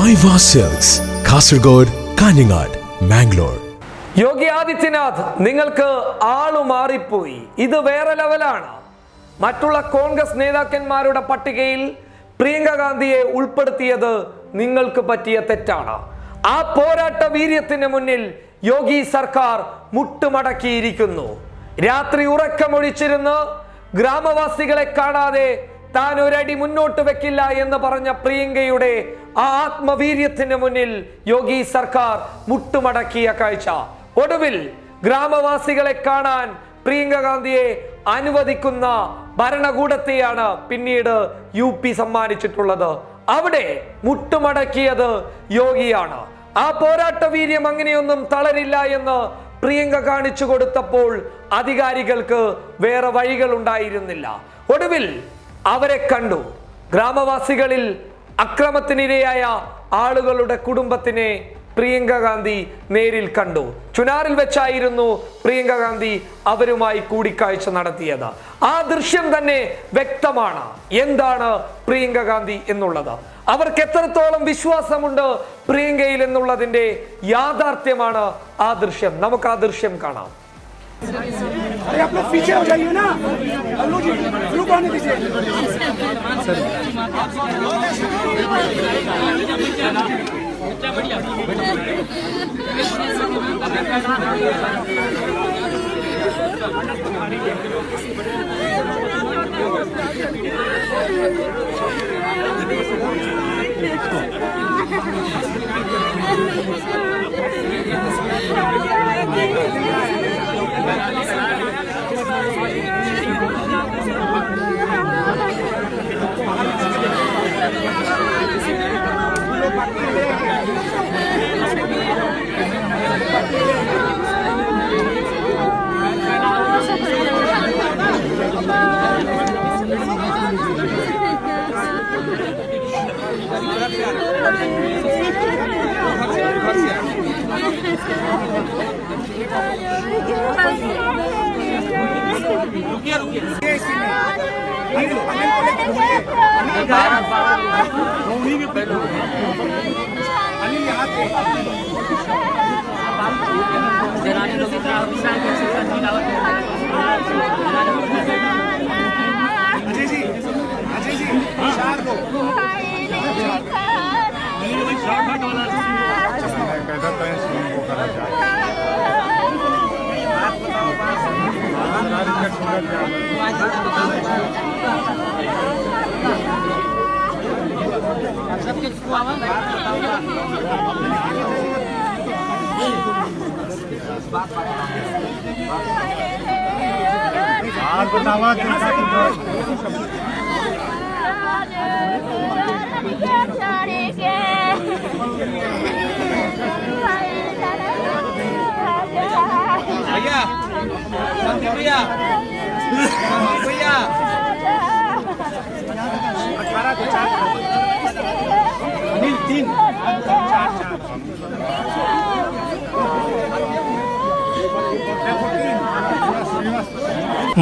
ഐവ silks, Kasaragod, Kanhangad, Mangalore. Yogi Adityanath, നിങ്ങൾക്ക് ആളു മാറിപ്പോയി. ഇത് വേറെ ലെവലാണ്. മറ്റുള്ള കോൺഗ്രസ് നേതാക്കന്മാരുടെ പട്ടികയിൽ പ്രിയങ്ക ഗാന്ധിയെ ഉൾപ്പെടുത്തിയത് നിങ്ങൾക്ക് പറ്റിയ തെറ്റാണ്. ആ പോരാട്ട വീര്യത്തിന് മുന്നിൽ യോഗി സർക്കാർ മുട്ടുമടക്കിയിരിക്കുന്നു. രാത്രി ഉറക്കമൊഴിച്ചിരുന്ന് ഗ്രാമവാസികളെ കാണാതെ താൻ ഒരടി മുന്നോട്ട് വെക്കില്ല എന്ന് പറഞ്ഞ പ്രിയങ്കയുടെ ആ ആത്മവീര്യത്തിന് മുന്നിൽ യോഗി സർക്കാർ മുട്ടുമടക്കിയ കാഴ്ച. ഒടുവിൽ ഗ്രാമവാസികളെ കാണാൻ പ്രിയങ്ക ഗാന്ധിയെ അനുവദിക്കുന്ന ഭരണകൂടത്തെയാണ് പിന്നീട് UP സമ്മാനിച്ചിട്ടുള്ളത്. അവിടെ മുട്ടുമടക്കിയത് യോഗിയാണ്. ആ പോരാട്ട വീര്യം അങ്ങനെയൊന്നും തളരില്ല എന്ന് പ്രിയങ്ക കാണിച്ചു കൊടുത്തപ്പോൾ അധികാരികൾക്ക് വേറെ വഴികൾ ഉണ്ടായിരുന്നില്ല. ഒടുവിൽ അവരെ കണ്ടു. ഗ്രാമവാസികളിൽ അക്രമത്തിനിരയായ ആളുകളുടെ കുടുംബത്തിനെ പ്രിയങ്ക ഗാന്ധി നേരിൽ കണ്ടു. ചുനാറിൽ വെച്ചായിരുന്നു പ്രിയങ്ക ഗാന്ധി അവരുമായി കൂടിക്കാഴ്ച നടത്തിയത്. ആ ദൃശ്യം തന്നെ വ്യക്തമാണ് എന്താണ് പ്രിയങ്ക ഗാന്ധി എന്നുള്ളത്. അവർക്ക് എത്രത്തോളം വിശ്വാസമുണ്ട് പ്രിയങ്കയിൽ എന്നുള്ളതിന്റെ യാഥാർത്ഥ്യമാണ് ആ ദൃശ്യം. നമുക്ക് ആ ദൃശ്യം കാണാം. अरे आप लोग पीछे हो जाइए ना, अल्लू जी रुक आने दीजिए।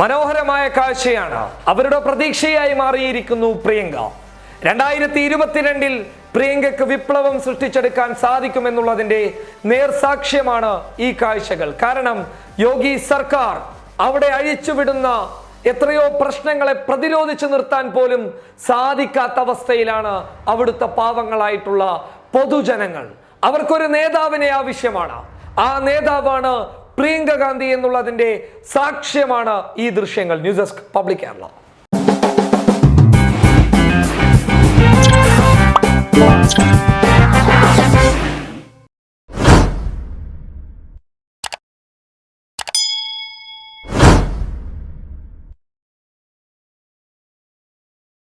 മനോഹരമായ കാഴ്ചയാണ്. അവരുടെ പ്രതീക്ഷയായി മാറിയിരിക്കുന്നു പ്രിയങ്ക. 2022 പ്രിയങ്കയ്ക്ക് വിപ്ലവം സൃഷ്ടിച്ചെടുക്കാൻ സാധിക്കുമെന്നുള്ളതിന്റെ നേർസാക്ഷ്യമാണ് ഈ കാഴ്ചകൾ. കാരണം യോഗി സർക്കാർ അവിടെ അഴിച്ചുവിടുന്ന എത്രയോ പ്രശ്നങ്ങളെ പ്രതിരോധിച്ചു നിർത്താൻ പോലും സാധിക്കാത്ത അവസ്ഥയിലാണ് അവിടുത്തെ പാവങ്ങളായിട്ടുള്ള പൊതുജനങ്ങൾ. അവർക്കൊരു നേതാവിനെ ആവശ്യമാണ്. ആ നേതാവാണ് പ്രിയങ്ക ഗാന്ധി എന്നുള്ളതിന്റെ സാക്ഷ്യമാണ് ഈ ദൃശ്യങ്ങൾ. News desk public Kerala.